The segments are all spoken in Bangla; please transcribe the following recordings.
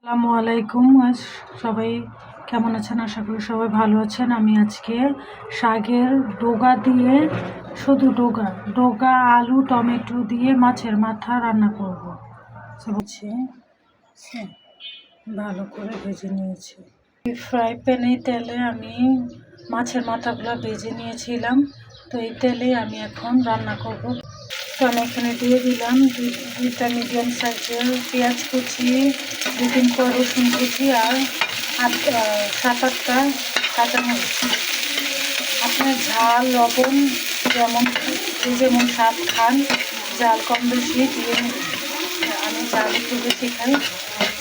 আসসালামু আলাইকুম। আজ সবাই কেমন আছেন? আশা করি সবাই ভালো আছেন। আমি আজকে শাকের ডগা দিয়ে, শুধু ডগা ডগা আলু টমেটো দিয়ে মাছের মাথা রান্না করব। হচ্ছে ভালো করে ভেজে নিয়েছি। ফ্রাই প্যানে তেলে আমি মাছের মাথাগুলো ভেজে নিয়েছিলাম। তো এই তেলে আমি এখন রান্না করব। তো আমি এখানে দিয়ে দিলাম দুইটা মিডিয়াম সাইজের পেঁয়াজ কুচি, 2-3 কোয়া রসুন কুচি আর 7-8টা কাঁচামরিচ। আপনার ঝাল লবণ যেমন স্বাদ খান, ঝাল কম বেশি দিয়ে নেবেন। আমি ঝাল একটু বেশি খাই,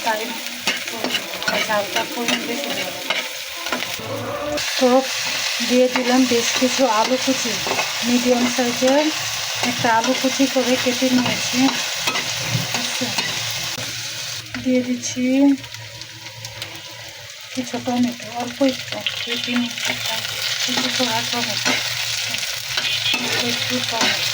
তাই ঝালটা পরিমাণ বেশি দেবো। তো দিয়ে দিলাম বেশ কিছু আলু কুচি, মিডিয়াম সাইজের একটা আলু কুচি করে কেটে নিয়েছি। আচ্ছা, দিয়ে দিচ্ছি কিছু টমেটো, অল্প একটু, 2-3টা কিছু করা টমেটো, একটু টমেটো,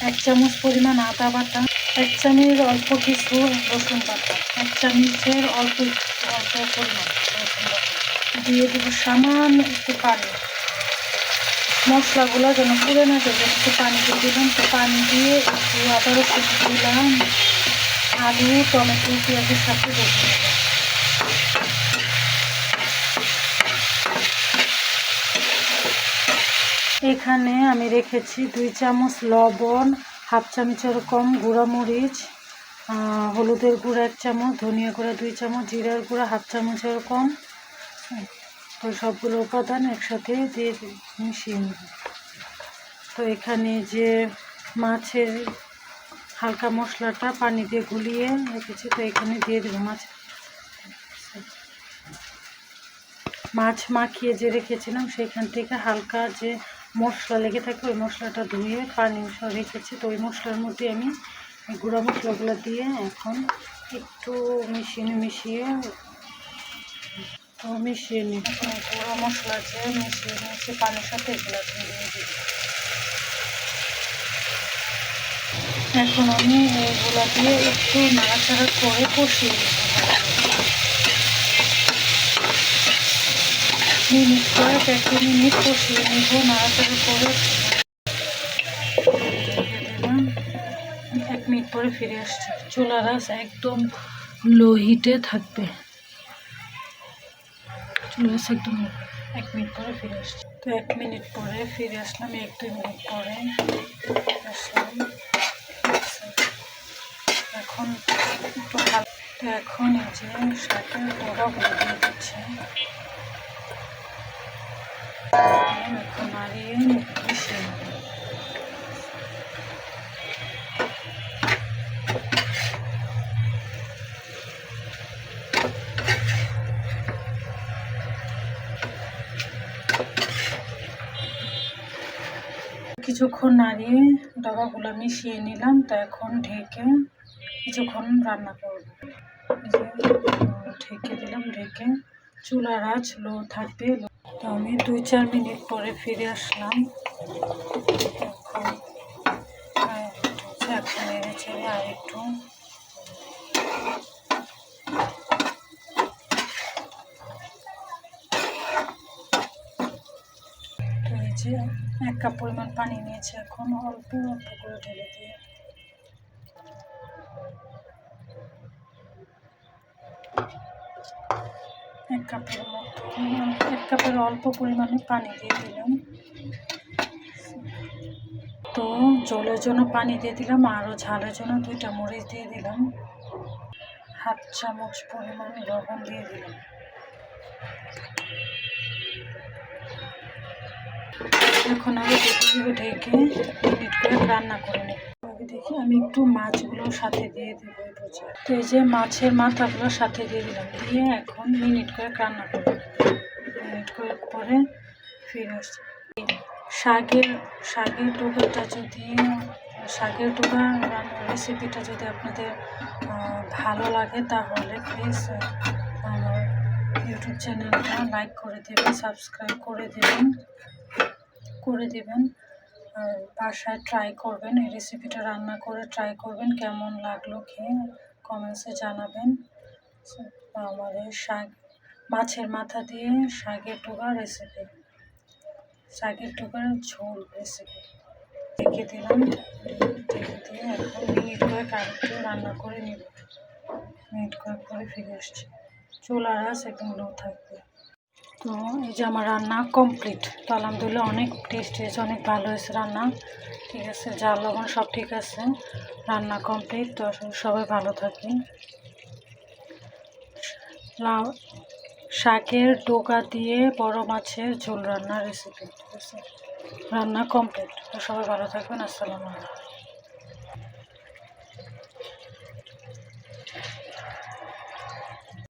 এক চামচ পরিমাণ আদা বাটা, 1 চামচ অল্প কিছু রসুন বাটা, 1 চামচের অল্প পরিমাণ রসুন বাটা। দিয়ে দেবো সামান্য একটু পানি, মশলাগুলো যেন পুড়ে না যায়, একটু পানি দিয়ে দিলাম। তো পানি দিয়ে একটু আদা রসুন দিলাম, আলু টমেটো পেঁয়াজের সাথে বেশি দেবো। এখানে আমি রেখেছি 2 চামচ লবণ, 1/2 চামচের কম গুঁড়া মরিচ, হলুদের গুঁড়া 1 চামচ, ধনিয়া গুঁড়া 2 চামচ, জিরার গুঁড়া 1/2 চামচের কম। তো সবগুলো উপাদান একসাথে দিয়ে মিশিয়ে নেব। তো এখানে যে মাছের হালকা মশলাটা পানি দিয়ে গুলিয়ে রেখেছি, তো এখানে দিয়ে দেবো মাছ মাখিয়ে যে রেখেছিলাম সেখান থেকে হালকা যে মশলা লেগে থাকে ওই মশলাটা ধুয়ে পানি রেখেছি। তো ওই মশলার মধ্যে আমি গুঁড়া মশলাগুলো দিয়ে এখন একটু মিশিয়ে নিই। গুঁড়া মশলা যে মিশিয়ে নিয়েছি পানির সাথে, এগুলো দিয়ে দিই। এখন আমি এগুলো দিয়ে একটু নাড়াচাড়া করে কষিয়ে নেব। মিনিট করে 1 মিনিট কষিয়ে নেব নাড়াচাড়া করে। 1 মিনিট পরে ফিরে আসছি। চুলার আঁচ একদম লো হিটে থাকবে। চুলার আঁচ একদম 1 মিনিট পরে ফিরে আসছি। তো 1 মিনিট পরে ফিরে আসলাম, 1-2 মিনিট পরে আসলাম। এখন একটু এখন এই যে শাকের ডগাগুলো দিয়ে দিচ্ছি, এখন নাড়িয়ে মিশিয়ে নেব। কিছুক্ষণ নাড়িয়ে ডগাগুলো মিশিয়ে নিলাম। তো এখন ঢেকে কিছুক্ষণ রান্না করব। ঢেকে দিলাম, ঢেকে চুলার আঁচ লো থাকবে। তো আমি 2-4 মিনিট পরে ফিরে আসলাম। এখন নেড়ে চেড়ে আর একটু যে 1 কাপ পরিমাণ পানি নিয়েছি, এখন অল্প অল্প করে ঢেলে দিয়ে 1 কাপের অল্প পরিমাণে পানি দিয়ে দিলাম। তো জলের জন্য পানি দিয়ে দিলাম, আরও ঝালের জন্য 2টা মরিচ দিয়ে দিলাম, 1/2 চামচ পরিমাণ লবণ দিয়ে দিলাম। এখন আমি ঢেকে মিনিট করে রান্না করে নেব। দেখি আমি একটু মাছগুলোর সাথে দিয়ে দেবো। তো এই যে মাছের মাথাগুলোর সাথে দিয়ে দিলাম, দিয়ে এখন মিনিট করে রান্না করব। মিনিট করে পরে ফিরে আসছি। শাকের ডগা রেসিপিটা যদি আপনাদের ভালো লাগে তাহলে প্লিজ আমার ইউটিউব চ্যানেলটা লাইক করে দেবেন, সাবস্ক্রাইব করে দেবেন। আর বাসায় ট্রাই করবেন, এই রেসিপিটা রান্না করে ট্রাই করবেন, কেমন লাগলো খেয়ে কমেন্টসে জানাবেন। আমাদের মাছের মাথা দিয়ে শাকের টোকা রেসিপি, শাকের টোকার ঝোল রেসিপি রেখে দিলাম। রেখে দিয়ে এখন মিনিট কয়েক আরেকটু রান্না করে নিব। মিনিট কয়েক পরে ফিরে আসছি। চুলার আঁচ একদম লো থাকবে। তো এই যে আমার রান্না কমপ্লিট। তো আলহামদুলিল্লাহ অনেক টেস্টি হয়েছে, অনেক ভালো হয়েছে রান্না। ঠিক আছে, ঝাল লবণ সব ঠিক আছে, রান্না কমপ্লিট। তো সবাই ভালো থাকেন। শাকের ডোকা দিয়ে বড় মাছের ঝোল রান্নার রেসিপি, ঠিক আছে, রান্না কমপ্লিট। তো সবাই ভালো থাকবেন। আসসালামু আলাইকুম।